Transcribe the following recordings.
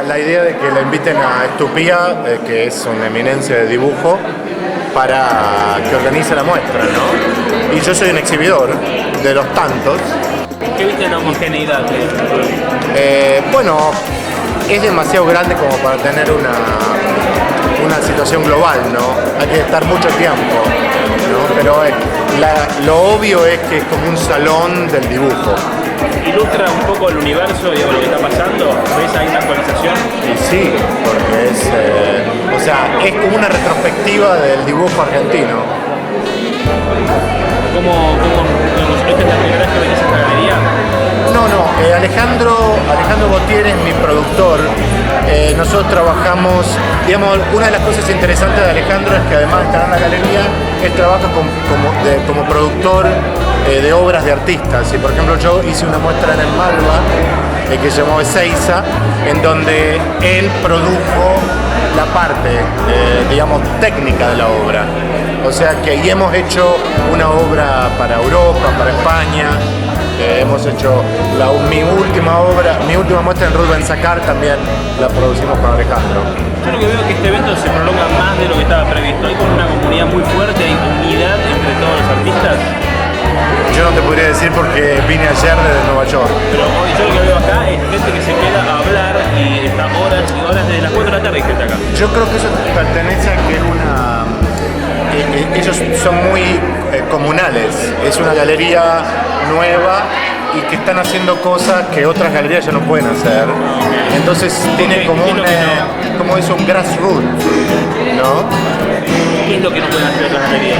la idea de que la inviten a Estupía, que es una eminencia de dibujo, para que organice la muestra, ¿no? Y yo soy un exhibidor de los tantos. ¿Qué viste la homogeneidad? Bueno, es demasiado grande como para tener una situación global, ¿no? Hay que estar mucho tiempo, ¿no? Pero lo obvio es que es como un salón del dibujo. ¿Ilustra un poco el universo y lo que está pasando? ¿Ves ahí una actualización? Y sí, porque es como una retrospectiva del dibujo argentino. ¿Cómo esta es la primera vez que venís a esta galería? No, Alejandro Gautier es mi productor. Nosotros trabajamos, digamos, una de las cosas interesantes de Alejandro es que además de estar en la galería, él trabaja como productor de obras de artistas. Y por ejemplo yo hice una muestra en el Malva que se llamó Ezeiza, en donde él produjo la parte, digamos, técnica de la obra. O sea que ahí hemos hecho una obra para Europa, para España. Hemos hecho mi última muestra en Rubén Sacar también la producimos con Alejandro. Yo lo que veo es que este evento se prolonga más de lo que estaba previsto. Hay como una comunidad muy fuerte, hay unidad entre todos los artistas. Yo no te podría decir porque vine ayer desde Nueva York. Pero hoy yo lo que veo acá es gente que se queda a hablar y está horas y horas desde las 4 de la tarde hay gente acá. Yo creo que eso pertenece a que ellos son muy comunales. Es una galería nueva y que están haciendo cosas que otras galerías ya no pueden hacer. Entonces tiene como un grassroots, ¿no? ¿Qué es lo que no pueden hacer otras galerías?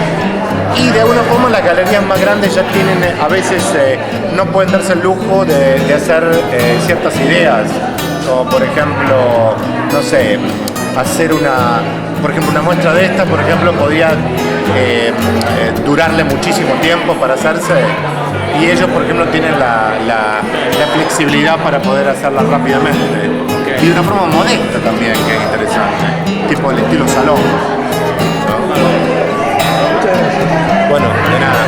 Y de alguna forma las galerías más grandes ya tienen, a veces no pueden darse el lujo de hacer ciertas ideas, como por ejemplo, no sé, hacer una muestra de esta, por ejemplo, podía durarle muchísimo tiempo para hacerse, y ellos, por ejemplo, tienen la flexibilidad para poder hacerla rápidamente. Okay. Y de una forma modesta también, que es interesante, tipo el estilo salón, ¿no? Bueno, de nada.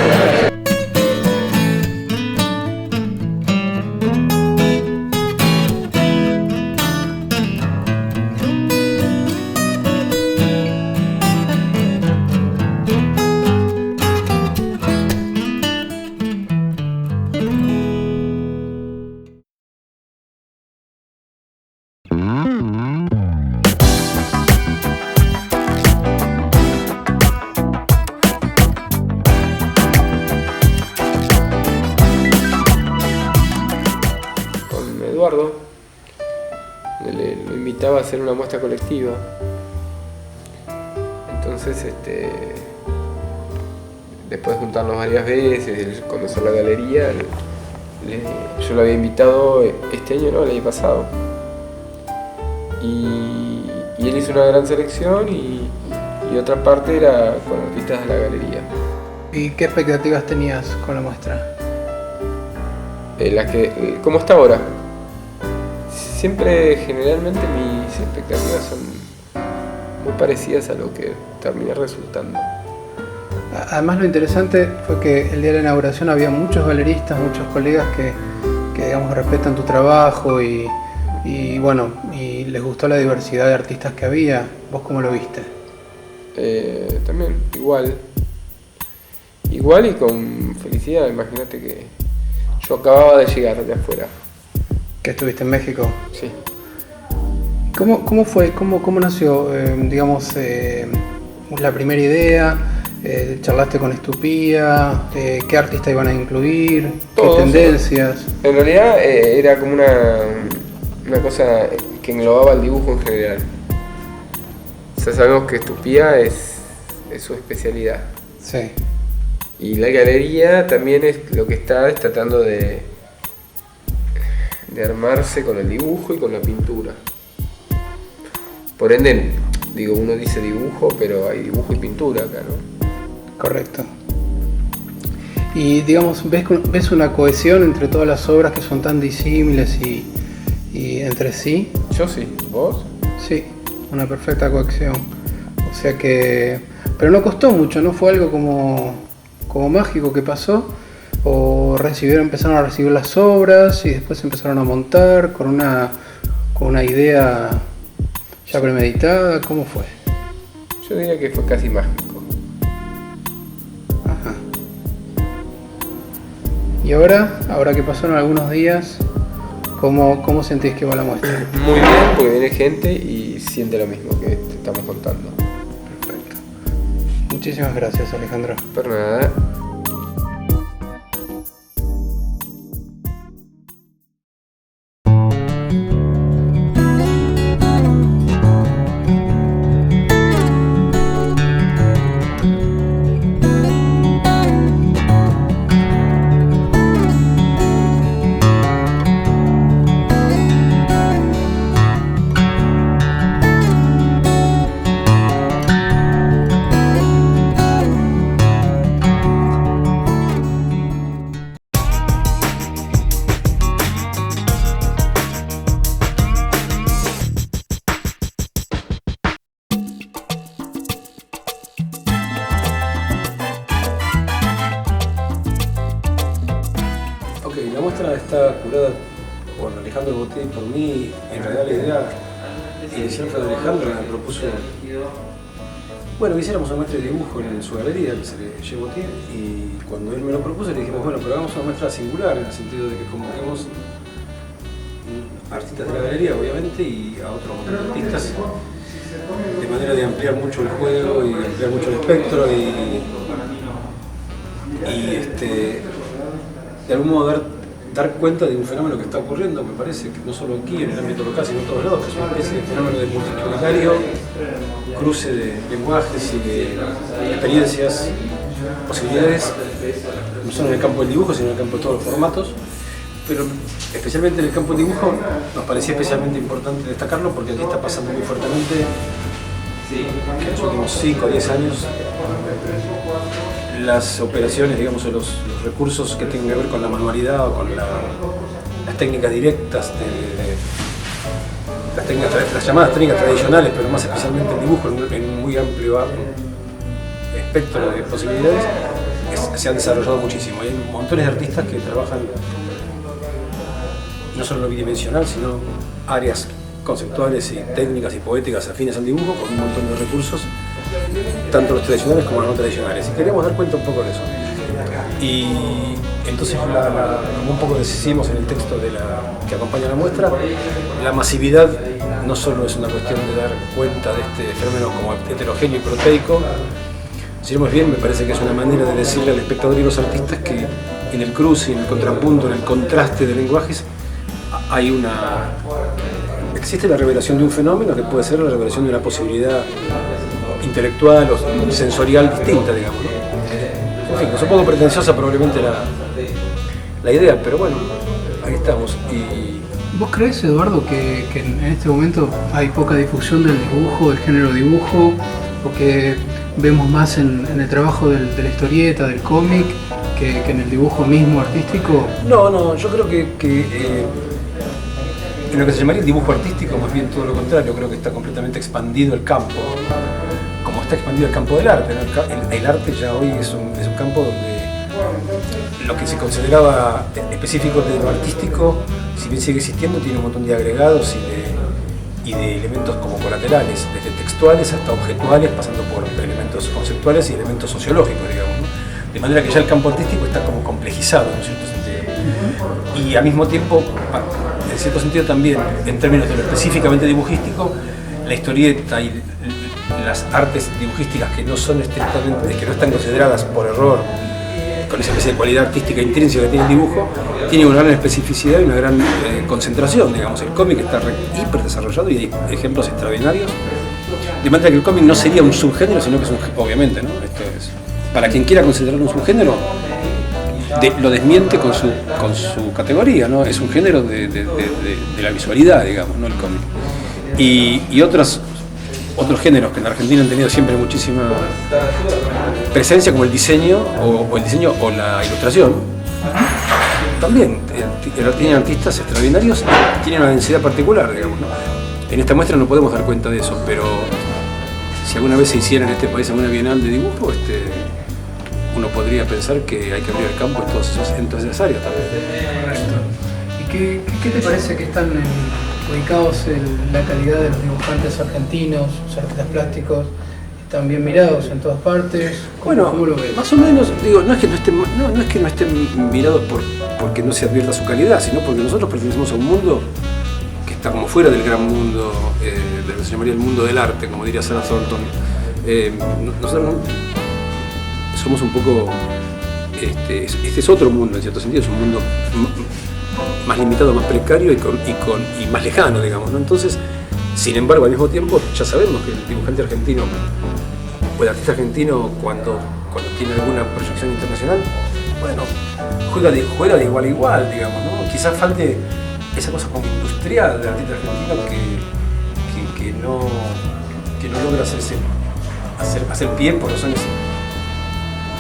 Eduardo, lo invitaba a hacer una muestra colectiva. Entonces, después de juntarnos varias veces, conocer la galería, yo lo había invitado este año, no, el año pasado. Y él hizo una gran selección y otra parte era con artistas de la galería. ¿Y qué expectativas tenías con la muestra? ¿Cómo está ahora? Generalmente mis expectativas son muy parecidas a lo que termina resultando. Además, lo interesante fue que el día de la inauguración había muchos galeristas, muchos colegas que digamos, respetan tu trabajo y bueno, y les gustó la diversidad de artistas que había. ¿Vos cómo lo viste? También, igual y con felicidad. Imagínate que yo acababa de llegar de afuera. ¿Que estuviste en México? Sí. ¿Cómo fue? ¿Cómo nació, digamos, la primera idea? ¿Charlaste con Estupía? ¿Qué artistas iban a incluir? Todos, ¿Qué tendencias? En realidad era como una cosa que englobaba el dibujo en general. O sea, sabemos que Estupía es su especialidad. Sí. Y la galería también es lo que está tratando de armarse con el dibujo y con la pintura. Por ende, uno dice dibujo, pero hay dibujo y pintura acá, ¿no? Correcto. Y digamos, ¿ves una cohesión entre todas las obras que son tan disímiles y entre sí? Yo sí. ¿Vos? Sí, una perfecta cohesión. O sea que... Pero no costó mucho, ¿no? Fue algo como mágico que pasó. O empezaron a recibir las obras y después empezaron a montar con con una idea ya premeditada? ¿Cómo fue? Yo diría que fue casi mágico. Ajá. Y ahora que pasaron algunos días, ¿cómo sentís que va la muestra? Muy bien, porque viene gente y siente lo mismo que te estamos contando. Perfecto. Muchísimas gracias, Alejandro. Por nada. La muestra está curada por Alejandro Botier y por mí. En realidad la idea inicial fue de Alejandro, que me propuso que hiciéramos una muestra de dibujo en su galería, que se le llevó Botier, y cuando él me lo propuso le dijimos, bueno, pero hagamos una muestra singular, en el sentido de que convoquemos artistas de la galería, obviamente, y a otros artistas, de manera de ampliar mucho el juego y ampliar mucho el espectro de algún modo dar cuenta de un fenómeno que está ocurriendo, me parece, que no solo aquí, en el ámbito local, sino en todos lados, que es una especie de fenómeno de multitudinario, cruce de lenguajes y de experiencias, posibilidades, no solo en el campo del dibujo, sino en el campo de todos los formatos, pero especialmente en el campo del dibujo nos parecía especialmente importante destacarlo porque aquí está pasando muy fuertemente que en los últimos 5 o 10 años las operaciones, digamos, o los recursos que tienen que ver con la manualidad o con las técnicas directas, las llamadas técnicas tradicionales, pero más especialmente el dibujo en un muy amplio espectro de posibilidades, se han desarrollado muchísimo. Hay montones de artistas que trabajan no solo lo bidimensional, sino áreas conceptuales y técnicas y poéticas afines al dibujo, con un montón de recursos, tanto los tradicionales como los no tradicionales. Y queríamos dar cuenta un poco de eso. Y entonces, como un poco decimos en el texto que acompaña la muestra, la masividad no solo es una cuestión de dar cuenta de este fenómeno como heterogéneo y proteico, sino más bien me parece que es una manera de decirle al espectador y a los artistas que en el cruce, en el contrapunto, en el contraste de lenguajes, existe la revelación de un fenómeno que puede ser la revelación de una posibilidad intelectual o sensorial distinta, digamos, ¿no? En fin, es un poco pretenciosa probablemente la idea, pero bueno, ahí estamos. ¿Vos crees, Eduardo, que en este momento hay poca difusión del dibujo, del género dibujo, o que vemos más en el trabajo de la historieta, del cómic, que en el dibujo mismo artístico? No, yo creo que en lo que se llamaría el dibujo artístico, más bien todo lo contrario, creo que está completamente expandido el campo, como está expandido el campo del arte, ¿no? El arte ya hoy es un campo donde lo que se consideraba específico de lo artístico, si bien sigue existiendo, tiene un montón de agregados y de elementos como colaterales, desde textuales hasta objetuales, pasando por elementos conceptuales y elementos sociológicos, digamos, ¿no? De manera que ya el campo artístico está como complejizado en cierto sentido. Y al mismo tiempo, en cierto sentido también, en términos de lo específicamente dibujístico, la historieta y las artes dibujísticas que no son estrictamente, que no están consideradas por error con esa especie de cualidad artística intrínseca que tiene el dibujo, tiene una gran especificidad y una gran concentración, digamos. El cómic está hiper desarrollado y hay ejemplos extraordinarios, de manera que el cómic no sería un subgénero, sino que es obviamente, ¿no? Esto es, para quien quiera considerarlo un subgénero, lo desmiente con su categoría, ¿no? Es un género de la visualidad, digamos, ¿no? El cómic. Y otros géneros que en Argentina han tenido siempre muchísima presencia, como el diseño o la ilustración, también tienen artistas extraordinarios, tienen una densidad particular, digamos, ¿no? En esta muestra no podemos dar cuenta de eso, pero si alguna vez se hiciera en este país alguna bienal de dibujo, uno podría pensar que hay que abrir el campo en todas esas áreas también. ¿Y qué te parece que están ubicados en la calidad de los dibujantes argentinos, los artistas plásticos, están bien mirados en todas partes. Bueno, ¿Cómo lo ves? más o menos, digo, no es que no estén mirados porque no se advierta su calidad, sino porque nosotros pertenecemos a un mundo que está como fuera del gran mundo, de lo que se llamaría el mundo del arte, como diría Sarah Thornton. Nosotros somos un poco, este es otro mundo en cierto sentido, es un mundo más limitado, más precario y más lejano, digamos, ¿no? Entonces, sin embargo, al mismo tiempo, ya sabemos que el dibujante argentino o el artista argentino, cuando tiene alguna proyección internacional, bueno, juega de igual a igual, digamos, ¿no? Quizás falte esa cosa como industrial del artista argentino que no logra hacer pie por razones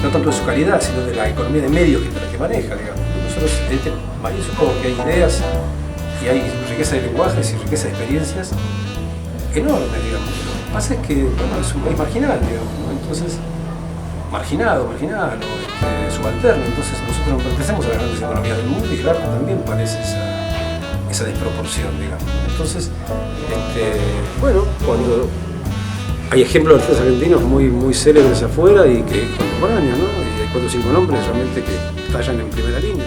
no tanto de su calidad, sino de la economía de medios que maneja, digamos. Nosotros en este país supongo que hay ideas y hay riqueza de lenguajes y riqueza de experiencias enorme, digamos. Lo que pasa es que, bueno, es un país marginal, digamos, ¿no? Entonces, marginado, subalterno. Entonces nosotros no pertenecemos a las grandes economías del mundo y el arte también parece esa desproporción, digamos. Entonces, bueno, cuando hay ejemplos de artistas argentinos muy célebres afuera y que contemporáneos, ¿no? Y hay 4 o 5 nombres realmente que estallan en primera línea.